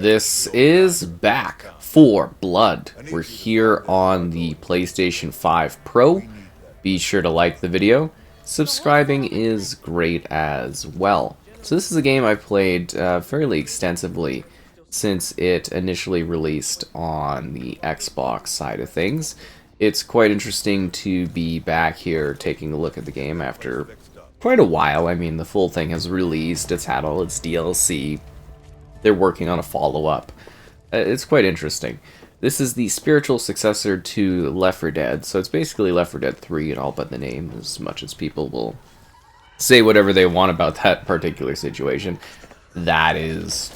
This is back for Blood. We're here on the PlayStation 5 Pro. Be sure to like the video. Subscribing is great as well. So this is a game I've played fairly extensively since it initially released on the Xbox side of things. It's quite interesting to be back here taking a look at the game after quite a while. I mean, the full thing has released, it's had all its DLC. They're working on a follow-up. It's quite interesting. This is the spiritual successor to Left 4 Dead, so it's basically Left 4 Dead 3 and all but the name, as much as people will say whatever they want about that particular situation. That is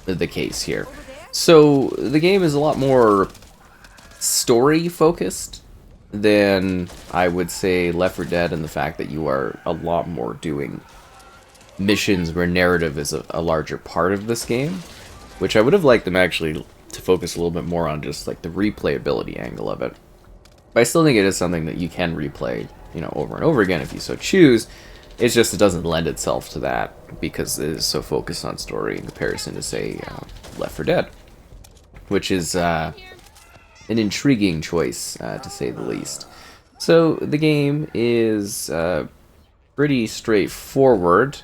the case here. So the game is a lot more story-focused than, I would say, Left 4 Dead, and the fact that you are a lot more doing missions where narrative is a larger part of this game, which I would have liked them actually to focus a little bit more on just like the replayability angle of it. But I still think it is something that you can replay, you know, over and over again if you so choose. It's just it doesn't lend itself to that because it is so focused on story in comparison to, say, Left 4 Dead, which is an intriguing choice, to say the least. So the game is pretty straightforward.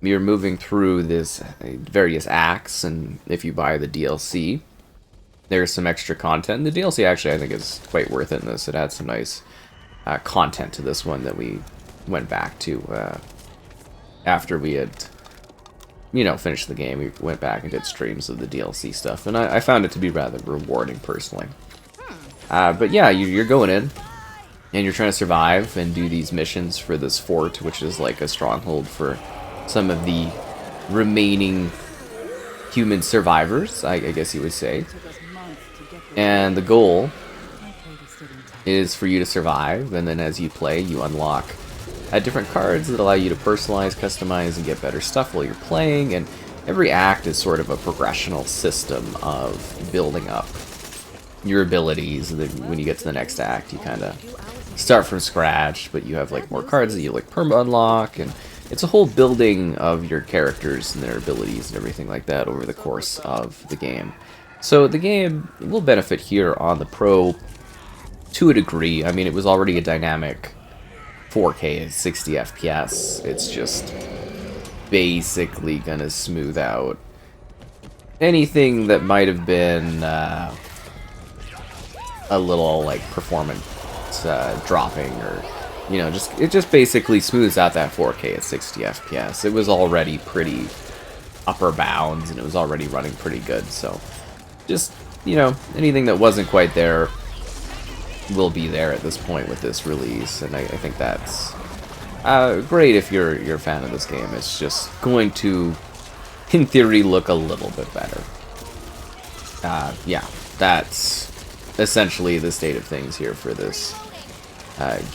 You're moving through this various acts, and if you buy the DLC, there's some extra content. The DLC actually I think is quite worth it in this. It adds some nice content to this one that we went back to after we had, you know, finished the game. We went back and did streams of the DLC stuff, and I found it to be rather rewarding personally. But yeah, you're going in, and you're trying to survive and do these missions for this fort, which is like a stronghold for some of the remaining human survivors, I guess you would say. And the goal is for you to survive, and then as you play, you unlock different cards that allow you to personalize, customize, and get better stuff while you're playing, and every act is sort of a progressional system of building up your abilities, and then when you get to the next act, you kind of start from scratch, but you have like more cards that you like perma-unlock, and it's a whole building of your characters and their abilities and everything like that over the course of the game. So the game will benefit here on the Pro to a degree. I mean, it was already a dynamic 4K at 60 FPS. It's just basically gonna smooth out anything that might have been a little like performance dropping, or you know, it just basically smooths out that 4K at 60 FPS. It was already pretty upper bounds, and it was already running pretty good, so just, you know, anything that wasn't quite there will be there at this point with this release, and I think that's great if you're a fan of this game. It's just going to, in theory, look a little bit better. Yeah, that's essentially the state of things here for this.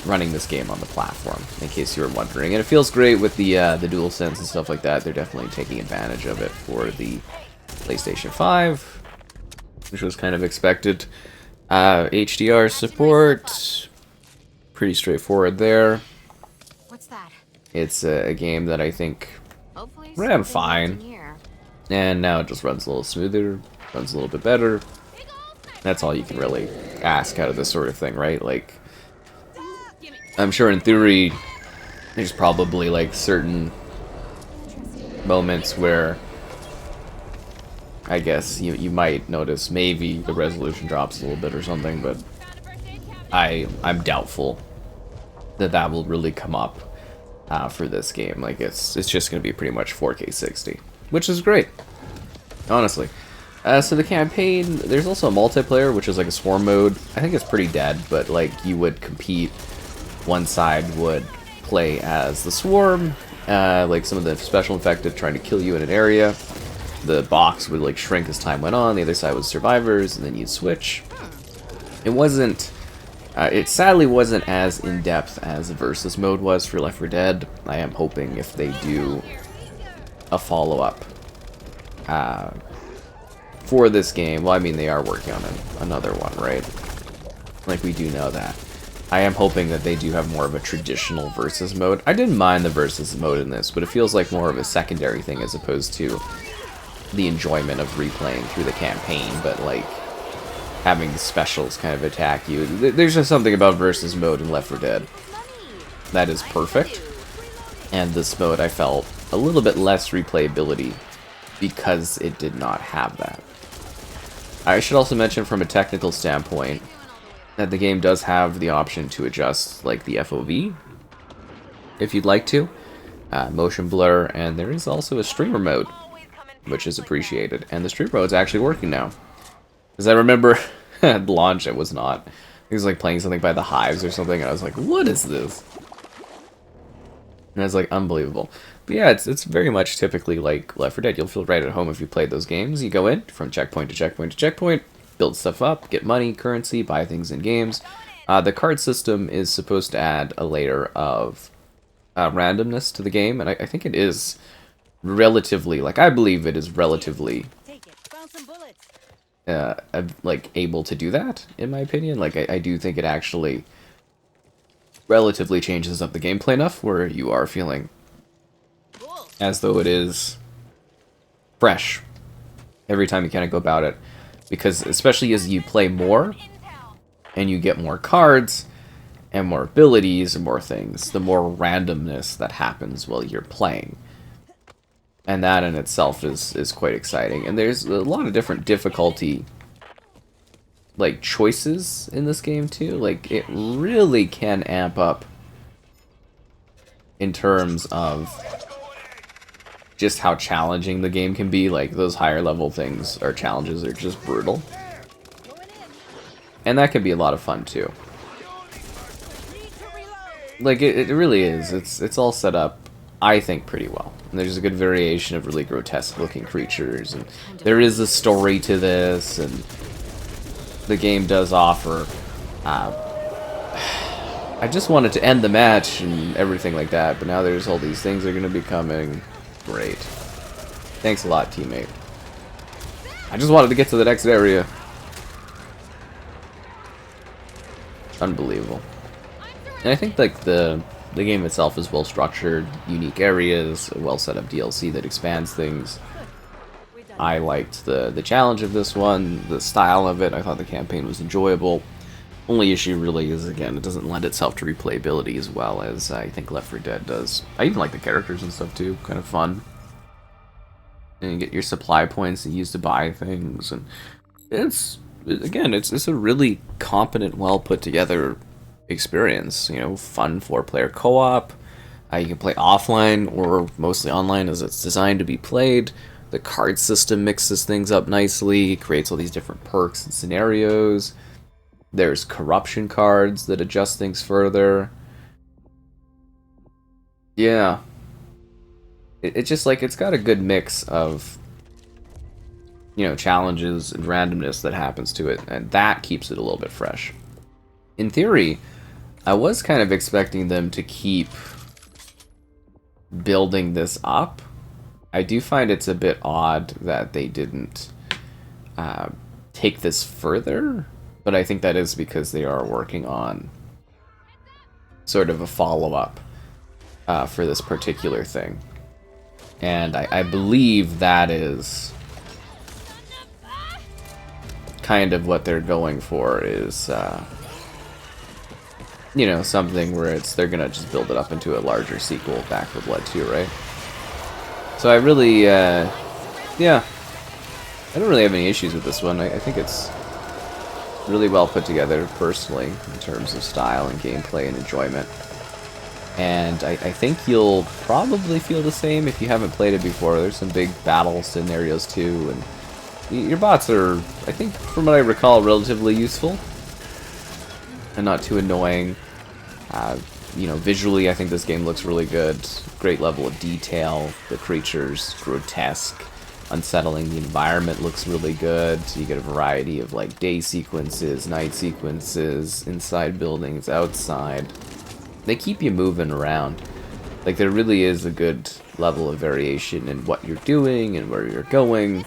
Running this game on the platform, in case you were wondering. And it feels great with the DualSense and stuff like that. They're definitely taking advantage of it for the PlayStation 5, which was kind of expected. HDR support, pretty straightforward there. What's that? It's a game that I think ran fine, and now it just runs a little smoother, runs a little bit better. That's all you can really ask out of this sort of thing, right? Like, I'm sure in theory there's probably like certain moments where I guess you might notice maybe the resolution drops a little bit or something, but I'm doubtful that will really come up for this game. Like it's just gonna be pretty much 4K 60, which is great, honestly. So the campaign, there's also a multiplayer, which is like a swarm mode. I think it's pretty dead, but like you would compete. One side would play as the swarm, like some of the special infected trying to kill you in an area. The box would like shrink as time went on. The other side was survivors, and then you'd switch. It wasn't, it sadly wasn't as in-depth as the versus mode was for Left 4 Dead. I am hoping if they do a follow-up for this game, well, I mean, they are working on another one, right? Like, we do know that. I am hoping that they do have more of a traditional versus mode. I didn't mind the versus mode in this, but it feels like more of a secondary thing as opposed to the enjoyment of replaying through the campaign, but like having the specials kind of attack you. There's just something about versus mode in Left 4 Dead that is perfect. And this mode I felt a little bit less replayability because it did not have that. I should also mention from a technical standpoint that the game does have the option to adjust like the FOV if you'd like to, motion blur, and there is also a streamer mode, which is appreciated. And the streamer mode is actually working now. Because I remember at launch it was not. It was like playing something by the Hives or something, and I was like, what is this? And I was like, unbelievable. But yeah, it's very much typically like Left 4 Dead. You'll feel right at home if you played those games. You go in from checkpoint to checkpoint to checkpoint, build stuff up, get money, currency, buy things in games. The card system is supposed to add a layer of randomness to the game, and I think it is relatively, like, I believe it is relatively like able to do that, in my opinion. Like, I do think it actually relatively changes up the gameplay enough where you are feeling as though it is fresh every time you kind of go about it, because especially as you play more and you get more cards and more abilities and more things, the more randomness that happens while you're playing. And that in itself is quite exciting. And there's a lot of different difficulty like choices in this game too. Like, it really can amp up in terms of just how challenging the game can be. Like, those higher level things or challenges are just brutal. And that can be a lot of fun too. Like, it really is. It's all set up, I think, pretty well. And there's a good variation of really grotesque looking creatures, and there is a story to this, and the game does offer. I just wanted to end the match and everything like that, but now there's all these things that are going to be coming. Great. Thanks a lot, teammate. I just wanted to get to the next area. Unbelievable. And I think like the game itself is well structured, unique areas, a well set up DLC that expands things. I liked the challenge of this one, the style of it. I thought the campaign was enjoyable. Only issue really is, again, it doesn't lend itself to replayability as well as I think Left 4 Dead does. I even like the characters and stuff too, kind of fun. And you get your supply points that you use to buy things, and it's a really competent, well put together experience. You know, fun 4-player co-op. You can play offline or mostly online as it's designed to be played. The card system mixes things up nicely, creates all these different perks and scenarios. There's corruption cards that adjust things further. Yeah. It's just like, it's got a good mix of, you know, challenges and randomness that happens to it, and that keeps it a little bit fresh. In theory, I was kind of expecting them to keep building this up. I do find it's a bit odd that they didn't take this further, but I think that is because they are working on sort of a follow-up for this particular thing. And I believe that is kind of what they're going for, is you know, something where they're gonna just build it up into a larger sequel, Back 4 Blood 2, right? So I really, yeah, I don't really have any issues with this one. I think it's really well put together, personally, in terms of style and gameplay and enjoyment. And I think you'll probably feel the same if you haven't played it before. There's some big battle scenarios too, and your bots are, I think, from what I recall, relatively useful and not too annoying. You know, visually, I think this game looks really good. Great level of detail. The creatures, grotesque, unsettling. The environment looks really good. You get a variety of like day sequences, night sequences, inside buildings, outside. They keep you moving around. Like, there really is a good level of variation in what you're doing and where you're going.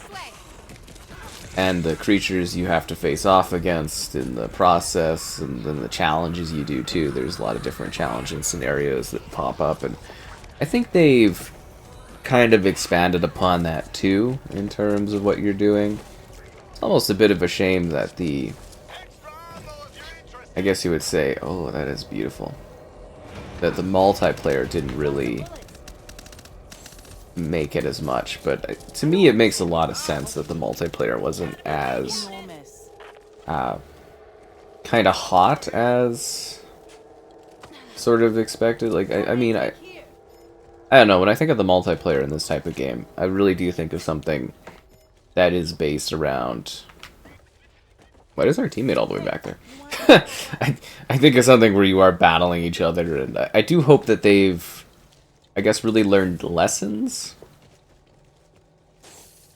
And the creatures you have to face off against in the process, and then the challenges you do too. There's a lot of different challenging scenarios that pop up, and I think they've kind of expanded upon that too, in terms of what you're doing. It's almost a bit of a shame that the... I guess you would say, oh, that is beautiful. That the multiplayer didn't really make it as much, but to me it makes a lot of sense that the multiplayer wasn't as kind of hot as sort of expected. Like, I mean, I don't know, when I think of the multiplayer in this type of game, I really do think of something that is based around... Why is our teammate all the way back there? I think of something where you are battling each other, and I do hope that they've, I guess, really learned lessons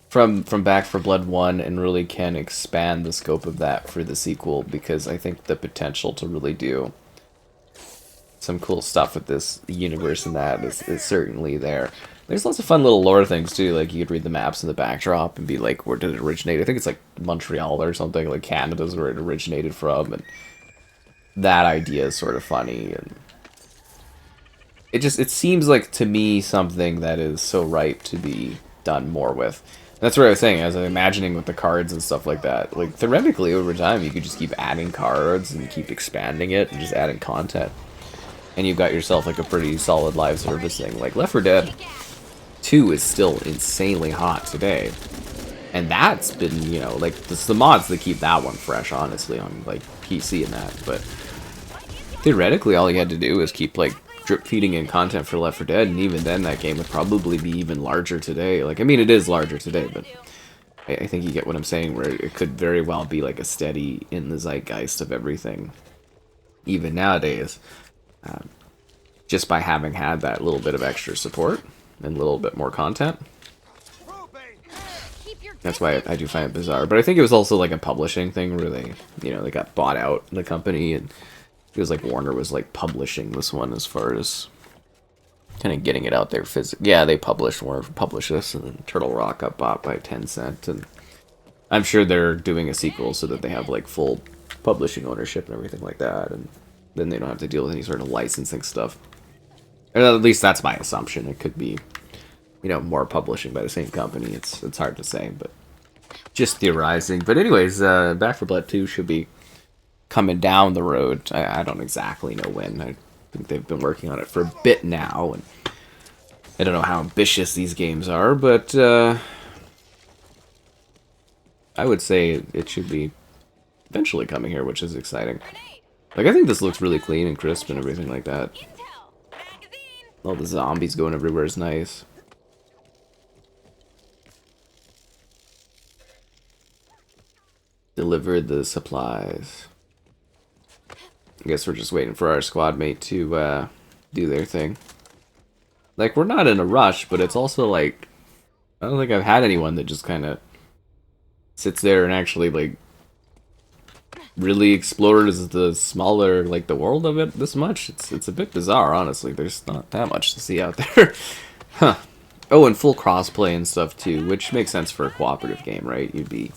from Back 4 Blood 1 and really can expand the scope of that for the sequel, because I think the potential to really do some cool stuff with this universe and that is certainly there. There's lots of fun little lore things too, like you could read the maps in the backdrop and be like, where did it originate? I think it's like Montreal or something, like Canada's where it originated from, and that idea is sort of funny, and it seems like to me something that is so ripe to be done more with. And that's what I was saying, as I'm imagining with the cards and stuff like that. Like theoretically over time you could just keep adding cards and keep expanding it and just adding content. And you've got yourself like a pretty solid live service thing. Like Left 4 Dead 2 is still insanely hot today. And that's been, you know, like, it's the mods that keep that one fresh, honestly, on, like, PC and that. But theoretically, all you had to do was keep, like, drip feeding in content for Left 4 Dead, and even then that game would probably be even larger today. Like, I mean, it is larger today, but I think you get what I'm saying, where it could very well be, like, a steady in the zeitgeist of everything, even nowadays. Just by having had that little bit of extra support and a little bit more content. That's why I do find it bizarre. But I think it was also like a publishing thing where they, you know, they got bought out, the company, and it was like Warner was like publishing this one as far as kind of getting it out there physically. Yeah, they Warner published this, and then Turtle Rock got bought by Tencent, and I'm sure they're doing a sequel so that they have like full publishing ownership and everything like that, and then they don't have to deal with any sort of licensing stuff. Or at least that's my assumption. It could be, you know, more publishing by the same company. It's hard to say, but just theorizing. But anyways, Back 4 Blood 2 should be coming down the road. I don't exactly know when. I think they've been working on it for a bit now, and I don't know how ambitious these games are, but I would say it should be eventually coming here, which is exciting. Like, I think this looks really clean and crisp and everything like that. All the zombies going everywhere is nice. Deliver the supplies. I guess we're just waiting for our squad mate to do their thing. Like, we're not in a rush, but it's also like, I don't think I've had anyone that just kind of sits there and actually, like, really explores the smaller, like, the world of it this much. It's a bit bizarre, honestly. There's not that much to see out there. Huh. Oh, and full crossplay and stuff too, which makes sense for a cooperative game, right? You'd be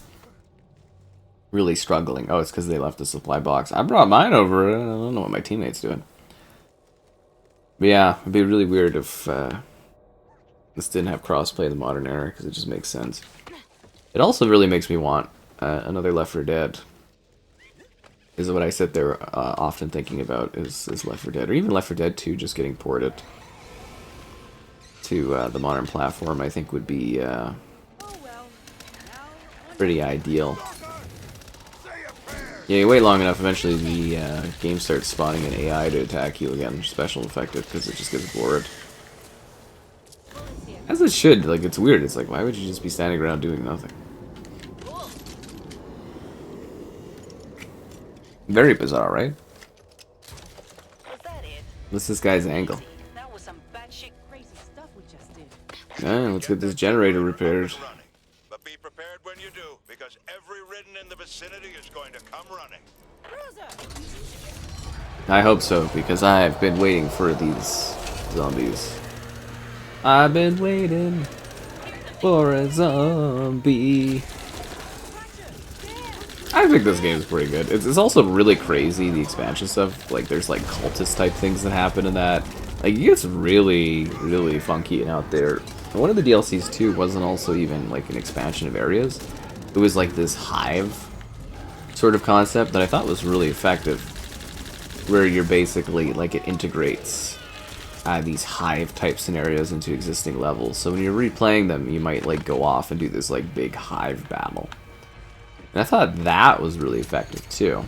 really struggling. Oh, it's because they left the supply box. I brought mine over. I don't know what my teammate's doing. But yeah, it'd be really weird if this didn't have crossplay in the modern era, because it just makes sense. It also really makes me want another Left 4 Dead. Is what I sit there often thinking about is Left 4 Dead, or even Left 4 Dead 2 just getting ported to the modern platform. I think would be pretty ideal. Yeah, you wait long enough, eventually the game starts spawning an AI to attack you again, special effective, because it just gets bored. As it should. Like, it's weird. It's like, why would you just be standing around doing nothing? Very bizarre, right? What's this guy's angle? Yeah, let's get this generator repaired. But be prepared when you do, because every Ridden in the vicinity is going to come running. I hope so, because I've been waiting for these zombies. I've been waiting for a zombie. I think this game is pretty good. It's also really crazy, the expansion stuff. Like, there's like cultist type things that happen in that. Like, it gets really, really funky and out there And one of the DLCs too wasn't also even like an expansion of areas. It was like this hive sort of concept that I thought was really effective, where you're basically like it integrates these hive type scenarios into existing levels. So when you're replaying them, you might like go off and do this like big hive battle. And I thought that was really effective too.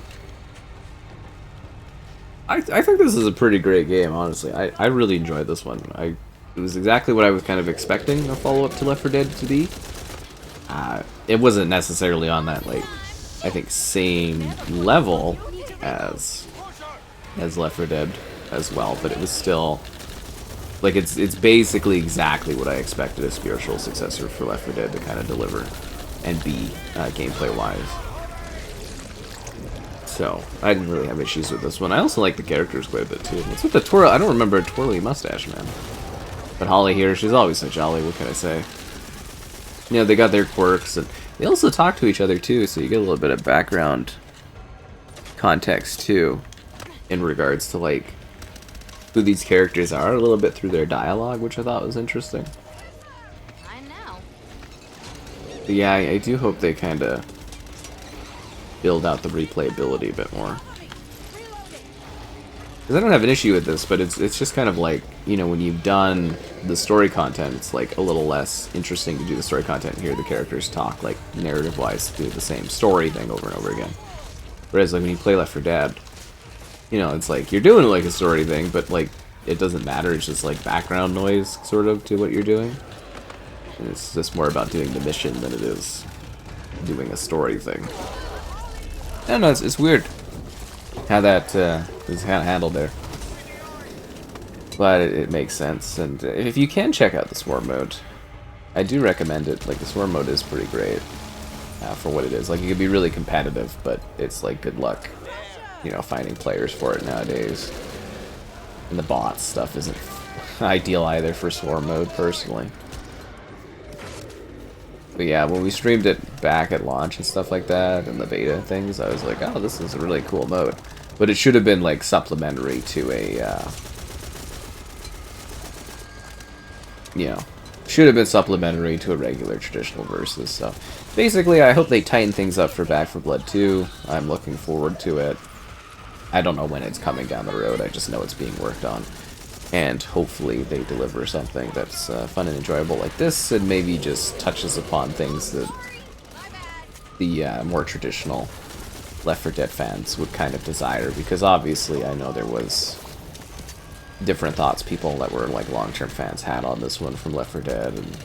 I think this is a pretty great game, honestly. I really enjoyed this one. It was exactly what I was kind of expecting a follow-up to Left 4 Dead to be. It wasn't necessarily on that, like, I think, same level as Left 4 Dead as well, but it was still, like, it's basically exactly what I expected a spiritual successor for Left 4 Dead to kind of deliver and be gameplay-wise. So, I didn't really have issues with this one. I also like the characters quite a bit, too. What's with the twirl? I don't remember a twirly mustache, man. But Holly here, she's always so jolly, what can I say? You know, they got their quirks, and they also talk to each other, too, so you get a little bit of background context, too, in regards to, like, who these characters are, a little bit through their dialogue, which I thought was interesting. But yeah, I do hope they kind of build out the replayability a bit more. Because I don't have an issue with this, but it's just kind of like, you know, when you've done the story content, it's like a little less interesting to do the story content and hear the characters talk, like, narrative-wise, do the same story thing over and over again. Whereas, like, when you play Left 4 Dead, you know, it's like, you're doing, like, a story thing, but, like, it doesn't matter, it's just, like, background noise, sort of, to what you're doing. And it's just more about doing the mission than it is doing a story thing. I don't know, it's weird how that is kind of handled there. But it makes sense, and if you can check out the Swarm mode, I do recommend it. Like, the Swarm mode is pretty great for what it is. Like, it can be really competitive, but it's like good luck, you know, finding players for it nowadays. And the bots stuff isn't ideal either for Swarm mode, personally. But yeah, when we streamed it back at launch and stuff like that, and the beta things, I was like, oh, this is a really cool mode. But it should have been, like, supplementary to a, you know, should have been supplementary to a regular traditional versus. So, basically, I hope they tighten things up for Back 4 Blood 2. I'm looking forward to it. I don't know when it's coming down the road, I just know it's being worked on. And hopefully they deliver something that's fun and enjoyable like this, and maybe just touches upon things that the more traditional Left 4 Dead fans would kind of desire, because obviously I know there was different thoughts people that were like long-term fans had on this one from Left 4 Dead, and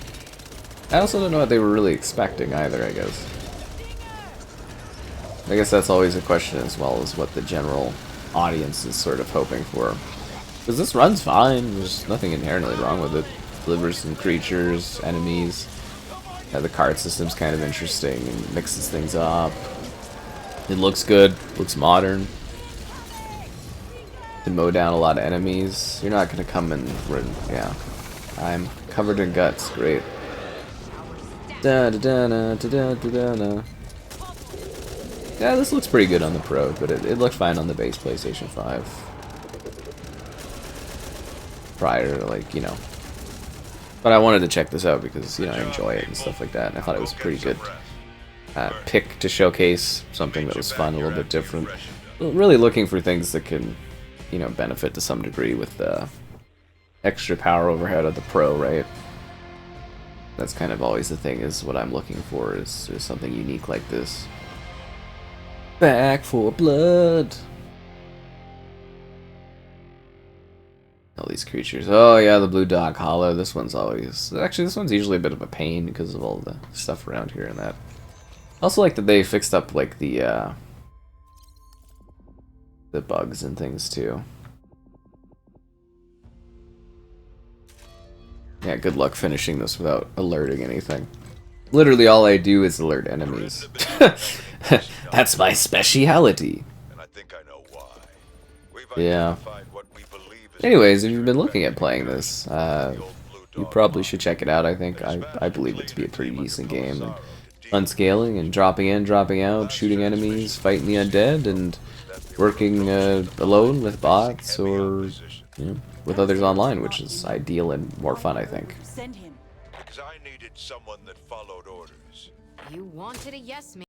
I also don't know what they were really expecting either, I guess. I guess that's always a question, as well as what the general audience is sort of hoping for. Because this runs fine, there's nothing inherently wrong with it. Delivers some creatures, enemies. The card system's kind of interesting and mixes things up. It looks good, looks modern. Can mow down a lot of enemies. You're not gonna come in, yeah. I'm covered in guts, great. Da da da da da da da da. Yeah, this looks pretty good on the Pro, but it looked fine on the base PlayStation 5. Prior to, like, you know. But I wanted to check this out because, you know, I enjoy it and stuff like that, and I thought it was a pretty good pick to showcase something that was fun, a little bit different. Really looking for things that can, you know, benefit to some degree with the extra power overhead of the Pro, right? That's kind of always the thing, is what I'm looking for is something unique like this. Back 4 Blood! All these creatures. Oh yeah, the Blue Dog Hollow. This one's always... Actually, this one's usually a bit of a pain because of all the stuff around here and that. I also like that they fixed up, like, the bugs and things, too. Yeah, good luck finishing this without alerting anything. Literally all I do is alert enemies. That's my speciality. And I think I know why. Yeah. Anyways, if you've been looking at playing this, you probably should check it out, I think. I believe it to be a pretty decent game. And unscaling and dropping in, dropping out, shooting enemies, fighting the undead, and working alone with bots or, you know, with others online, which is ideal and more fun, I think. Because I needed someone that followed orders. You wanted a yes man.